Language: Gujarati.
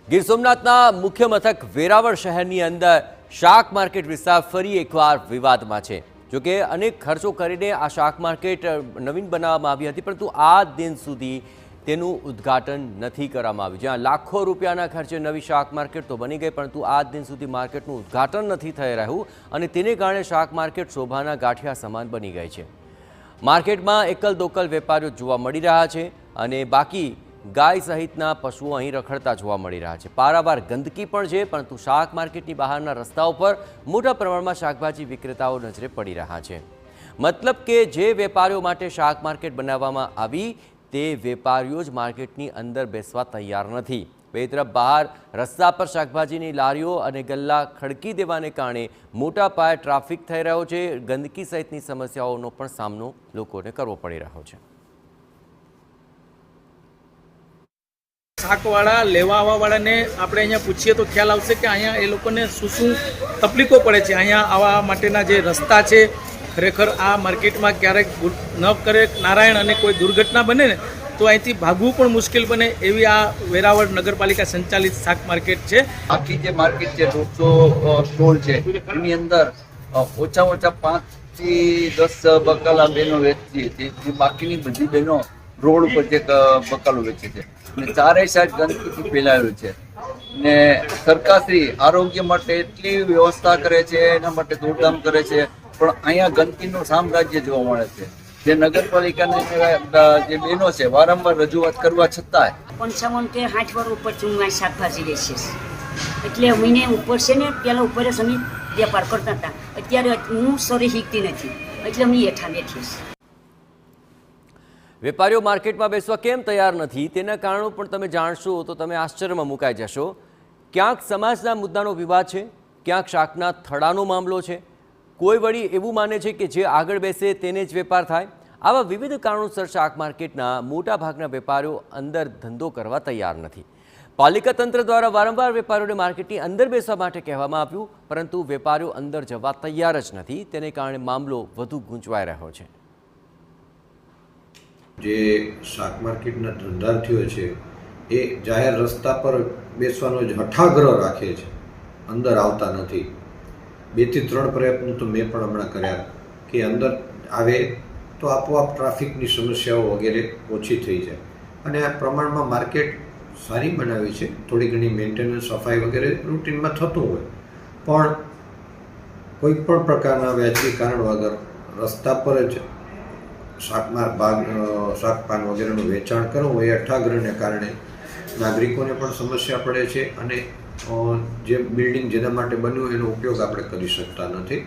ગીર સોમનાથના મુખ્ય મથક વેરાવળ શહેરની અંદર શાક માર્કેટ વિસ્તાર ફરી એકવાર વિવાદમાં છે। જોકે અનેક ખર્ચો કરીને આ શાક માર્કેટ નવીન બનાવવામાં આવી હતી, પરંતુ આ દિન સુધી તેનું ઉદ્ઘાટન નથી કરવામાં આવ્યું। જ્યાં લાખો રૂપિયાના ખર્ચે નવી શાક માર્કેટ તો બની ગઈ, પરંતુ આ દિન સુધી માર્કેટનું ઉદ્ઘાટન નથી થઈ રહ્યું અને તેને કારણે શાક માર્કેટ શોભાના ગાંઠિયા સમાન બની ગઈ છે। માર્કેટમાં એકલ દોકલ વેપારીઓ જોવા મળી રહ્યા છે અને બાકી ગાય સહિતના પશુઓ અહીં રખડતા જોવા મળી રહ્યા છે। પારાવાર ગંદકી પણ છે, પરંતુ શાક માર્કેટની બહારના રસ્તાઓ પર મોટા પ્રમાણમાં શાકભાજી વિક્રેતાઓ નજરે પડી રહ્યા છે। મતલબ કે જે વેપારીઓ માટે શાક માર્કેટ બનાવવામાં આવી તે વેપારીઓ જ માર્કેટની અંદર બેસવા તૈયાર નથી। બે તરફ બહાર રસ્તા પર શાકભાજીની લારીઓ અને ગલ્લા ખડકી દેવાને કારણે મોટા પાયે ટ્રાફિક થઈ રહ્યો છે। ગંદકી સહિતની સમસ્યાઓનો પણ સામનો લોકોને કરવો પડી રહ્યો છે। શાકવાળા લેવા આવવાવાળાને આપણે અહીંયા પૂછીએ તો ખ્યાલ આવશે કે અહીંયા એ લોકોને શું તકલીફો પડે છે। અહીંયા આવવા માટેના જે રસ્તા છે, ખરેખર આ માર્કેટમાં ક્યારેક ન કરે નારાયણ અને કોઈ દુર્ઘટના બને ને તો અહીંથી ભાગવું પણ મુશ્કેલ બને એવી આ વેરાવળ નગરપાલિકા સંચાલિત શાક માર્કેટ છે। આખી જે માર્કેટ છે 150 સ્ટોલ છે, એની અંદર ઓછા 5 થી 10 બકાલા બહેનો વેચતી હતી। બાકીની બધી બહેનો રોડ ઉપર જે બકાલો વેચે છે અને ચારેય સાઈડ ગંદકીથી ફેલાયેલું છે ને સરકારશ્રી આરોગ્ય માટે એટલી વ્યવસ્થા કરે છે, એના માટે દોડધામ કરે છે, પણ અહીંયા ગંદકીનું સામ્રાજ્ય જોવા મળે છે। જે નગરપાલિકાના જે બહેનો છે વારંવાર રજૂઆત કરવા છતાંય 55 કે 60 વર્ષ ઉપર હું શાકભાજી વેચીશ, એટલે મહિને ઉપર છે ને પેલા ઉપર જ અમે વેપાર કરતા હતા। અત્યારે હું સોરી શીખતી નથી, એટલે હું હેઠા બેઠીશ। વેપારીઓ માર્કેટમાં બેસવા કેમ તૈયાર નથી તેના કારણો પણ તમે જાણશો તો તમે આશ્ચર્યમાં મુકાઈ જશો। ક્યાંક સમાજના મુદ્દાનો વિવાદ છે, ક્યાંક શાકના થડાનો મામલો છે, કોઈ વળી એવું માને છે કે જે આગળ બેસે તેને જ વેપાર થાય। આવા વિવિધ કારણોસર શાક માર્કેટના મોટા ભાગના વેપારીઓ અંદર ધંધો કરવા તૈયાર નથી। પાલિકા તંત્ર દ્વારા વારંવાર વેપારીઓને માર્કેટની અંદર બેસવા માટે કહેવામાં આવ્યું, પરંતુ વેપારીઓ અંદર જવા તૈયાર જ નથી। તેને કારણે મામલો વધુ ગૂંચવાઈ રહ્યો છે। જે શાક માર્કેટના ધંધાર્થીઓ છે એ જાહેર રસ્તા પર બેસવાનો જ હઠાગ્રહ રાખે છે, અંદર આવતા નથી। 2 થી 3 પ્રયત્નો તો મેં પણ હમણાં કર્યા કે અંદર આવે તો આપોઆપ ટ્રાફિકની સમસ્યાઓ વગેરે ઓછી થઈ જાય અને આ પ્રમાણમાં માર્કેટ સારી બનાવી છે। થોડી ઘણી મેન્ટેનન્સ સફાઈ વગેરે રૂટીનમાં થતું હોય, પણ કોઈ પણ પ્રકારના વ્યાજબી કારણ વગર રસ્તા પર જ શાકપાન વગેરેનું વેચાણ કરવું એ અઠાગ્રહને કારણે નાગરિકોને પણ સમસ્યા પડે છે અને જે બિલ્ડિંગ જેના માટે બન્યું એનો ઉપયોગ આપણે કરી શકતા નથી।